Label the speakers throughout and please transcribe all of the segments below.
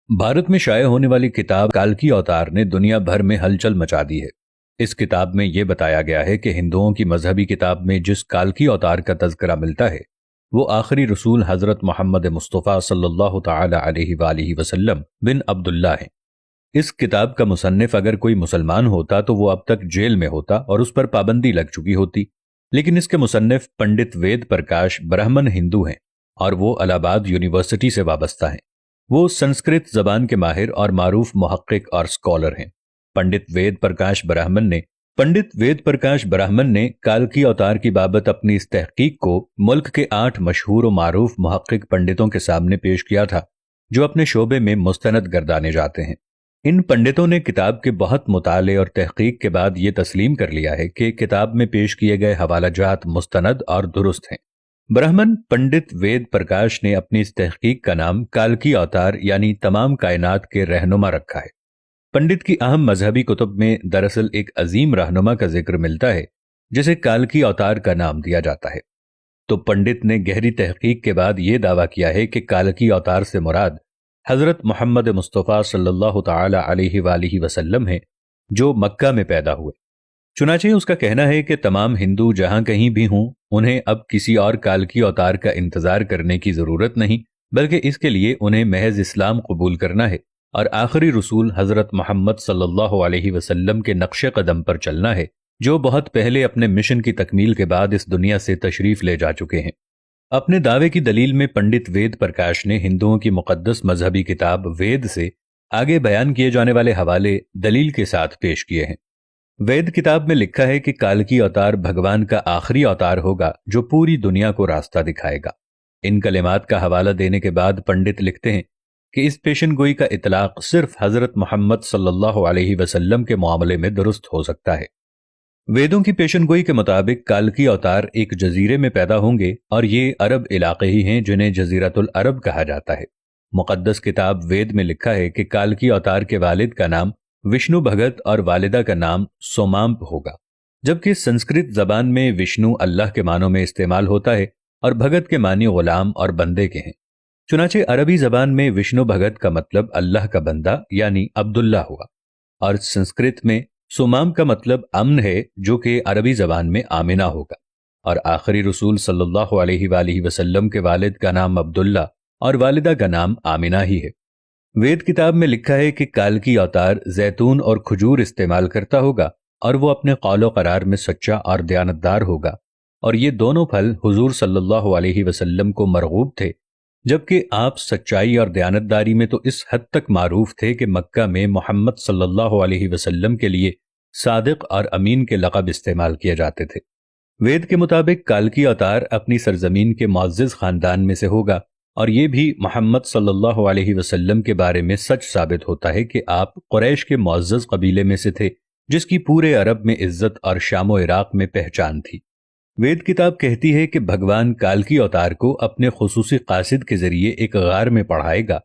Speaker 1: भारत में शाये होने वाली किताब काल्की अवतार ने दुनिया भर में हलचल मचा दी है। इस किताब में यह बताया गया है कि हिंदुओं की मजहबी किताब में जिस काल्की अवतार का तज़किरा मिलता है वो आखिरी रसूल हजरत मोहम्मद मुस्तफ़ा सल्लल्लाहु ताला अलैहि वसल्लम बिन अब्दुल्ला हैं। इस किताब का मुसन्निफ अगर कोई मुसलमान होता तो वो अब तक जेल में होता और उस पर पाबंदी लग चुकी होती, लेकिन इसके मुसन्निफ पंडित वेद प्रकाश ब्राह्मण हिंदू हैं और वो इलाहाबाद यूनिवर्सिटी से वाबस्ता हैं। वो संस्कृत जबान के माहिर और मारूफ मुहक्किक और स्कॉलर हैं। पंडित वेद प्रकाश ब्राह्मण ने काल्की अवतार की बाबत अपनी इस तहकीक को मुल्क के 8 मशहूर और मारूफ मुहक्किक पंडितों के सामने पेश किया था जो अपने शोबे में मुस्तनद गर्दाने जाते हैं। इन पंडितों ने किताब के बहुत मुताले और तहकीक के बाद ये तस्लीम कर लिया है कि किताब में पेश किए गए हवालाजात मुस्तनद और दुरुस्त हैं। ब्राह्मण पंडित वेद प्रकाश ने अपनी इस तहकीक का नाम काल्की अवतार यानी तमाम कायनात के रहनुमा रखा है। पंडित की अहम मजहबी कुतुब में दरअसल एक अजीम रहनुमा का जिक्र मिलता है जिसे काल्की अवतार का नाम दिया जाता है। तो पंडित ने गहरी तहकीक के बाद ये दावा किया है कि काल्की अवतार से मुराद हजरत मोहम्मद मुस्तफ़ा सल्लल्लाहु ताला अलैहि वसल्लम है जो मक्का में पैदा हुए। चुनाचे उसका कहना है कि तमाम हिंदू जहां कहीं भी हों उन्हें अब किसी और काल्की अवतार का इंतजार करने की जरूरत नहीं, बल्कि इसके लिए उन्हें महज इस्लाम कबूल करना है और आखिरी रसूल हजरत मोहम्मद सल्लल्लाहु अलैहि वसल्लम के नक्शे कदम पर चलना है जो बहुत पहले अपने मिशन की तकमील के बाद इस दुनिया से तशरीफ ले जा चुके हैं। अपने दावे की दलील में पंडित वेद प्रकाश ने हिंदुओं की मुकद्दस मजहबी किताब वेद से आगे बयान किए जाने वाले हवाले दलील के साथ पेश किए हैं। वेद किताब में लिखा है कि काल्की अवतार भगवान का आखिरी अवतार होगा जो पूरी दुनिया को रास्ता दिखाएगा। इन कलिमात का हवाला देने के बाद पंडित लिखते हैं कि इस पेशन गोई का इतलाक सिर्फ हजरत मोहम्मद सल्लल्लाहु अलैहि वसल्लम के मामले में दुरुस्त हो सकता है। वेदों की पेशन गोई के मुताबिक काल्की अवतार एक जजीरे में पैदा होंगे और ये अरब इलाके ही हैं जिन्हें जजीरतुल अरब कहा जाता है। मुकद्दस किताब वेद में लिखा है कि काल्की अवतार के वालिद का नाम विष्णु भगत और वालिदा का नाम सोमाम्प होगा, जबकि संस्कृत जबान में विष्णु अल्लाह के मानों में इस्तेमाल होता है और भगत के मानी गुलाम और बंदे के हैं। चुनाचे अरबी जबान में विष्णु भगत का मतलब अल्लाह का बंदा यानी अब्दुल्ला हुआ और संस्कृत में सोमाम का मतलब अमन है जो कि अरबी जबान में आमिना होगा और आखिरी रसूल सल्लल्लाहु अलैहि वसल्लम के वालिद का नाम अब्दुल्ला और वालिदा का नाम आमिना ही है। वेद किताब में लिखा है कि काल्की अवतार जैतून और खजूर इस्तेमाल करता होगा और वो अपने कौलो करार में सच्चा और दयानतदार होगा और ये दोनों फल हुजूर सल्लल्लाहु अलैहि वसल्लम को मरगूब थे, जबकि आप सच्चाई और दयानतदारी में तो इस हद तक मारूफ थे कि मक्का में मोहम्मद सल्लल्लाहु अलैहि वसल्लम के लिए सादिक और अमीन के लक़ब इस्तेमाल किए जाते थे। वेद के मुताबिक काल्की अवतार अपनी सरजमीन के मुअज़्ज़ज़ खानदान में से होगा और ये भी मोहम्मद सल्लल्लाहु अलैहि वसल्लम के बारे में सच साबित होता है कि आप कुरैश के मुअज़्ज़ज़ कबीले में से थे जिसकी पूरे अरब में इज्जत और शाम व इराक में पहचान थी। वेद किताब कहती है कि भगवान काल्की अवतार को अपने खुसूसी कासिद के जरिए एक गार में पढ़ाएगा।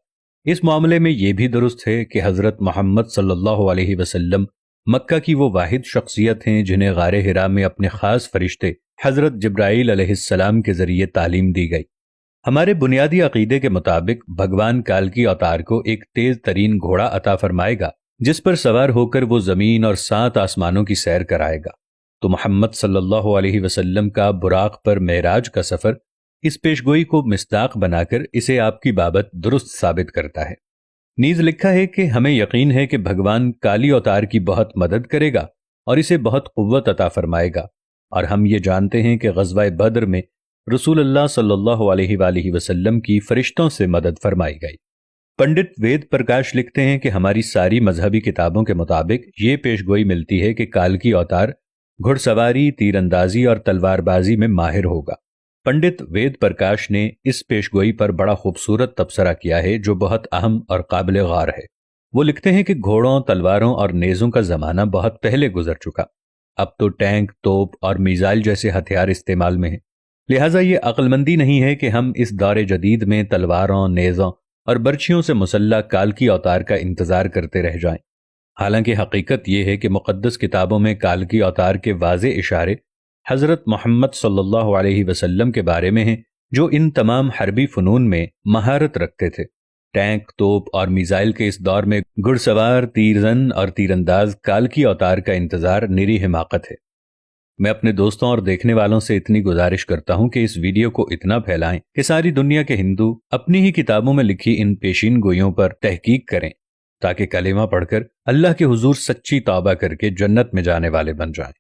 Speaker 1: इस मामले में यह भी दुरुस्त है कि हजरत मोहम्मद सल्लल्लाहु अलैहि वसल्लम मक्का की वो वाहिद शख्सियत हैं जिन्हें गारे हिरा में अपने खास फरिश्ते हजरत जिब्राईल अलैहिस्सलाम के जरिए तालीम दी गई। हमारे बुनियादी अकीदे के मुताबिक भगवान काल्की अवतार को एक तेज तरीन घोड़ा अता फरमाएगा जिस पर सवार होकर वो जमीन और 7 आसमानों की सैर कराएगा। तो मोहम्मद सल्लल्लाहु अलैहि वसल्लम का बुराक पर मेराज का सफर इस पेशगोई को मिस्दाक बनाकर इसे आपकी बाबत दुरुस्त साबित करता है। नीज लिखा है कि हमें यकीन है कि भगवान काली अवतार की बहुत मदद करेगा और इसे बहुत कुव्वत अता फरमाएगा और हम ये जानते हैं कि ग़ज़वा बद्र में रसूलुल्लाह सल्लल्लाहु अलैहि वसल्लम की फरिश्तों से मदद फरमाई गई। पंडित वेद प्रकाश लिखते हैं कि हमारी सारी मजहबी किताबों के मुताबिक ये पेशगोई मिलती है कि काल्की अवतार घुड़सवारी, तीरंदाजी और तलवारबाजी में माहिर होगा। पंडित वेद प्रकाश ने इस पेशगोई पर बड़ा खूबसूरत तबसरा किया है जो बहुत अहम और काबिल गौर है। वो लिखते हैं कि घोड़ों, तलवारों और नेज़ों का ज़माना बहुत पहले गुजर चुका। अब तो टैंक, तोप और मिसाइल जैसे हथियार इस्तेमाल में हैं। लिहाजा ये अक्लमंदी नहीं है कि हम इस दौर जदीद में तलवारों, नेज़ों और बर्छियों से मुसल्ला काल्की अवतार का इंतज़ार करते रह जाएं। हालांकि हकीकत यह है कि मुक़द्दस किताबों में काल्की अवतार के वाज़े इशारे हज़रत मोहम्मद सल्लल्लाहु अलैहि वसल्लम के बारे में हैं जो इन तमाम हरबी फ़नून में महारत रखते थे। टैंक, तोप और मिसाइल के इस दौर में घुड़सवार, तीरजन और तीरंदाज काल्की अवतार का इंतजार निरी हिमाकत है। मैं अपने दोस्तों और देखने वालों से इतनी गुजारिश करता हूं कि इस वीडियो को इतना फैलाएं कि सारी दुनिया के हिंदू अपनी ही किताबों में लिखी इन पेशीन गोइयों पर तहकीक करें, ताकि कलेमा पढ़कर अल्लाह के हुजूर सच्ची तौबा करके जन्नत में जाने वाले बन जाएं।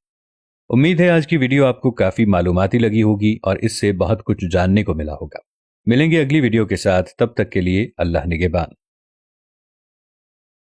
Speaker 1: उम्मीद है आज की वीडियो आपको काफी मालूमाती लगी होगी और इससे बहुत कुछ जानने को मिला होगा। मिलेंगे अगली वीडियो के साथ, तब तक के लिए अल्लाह निगहबान।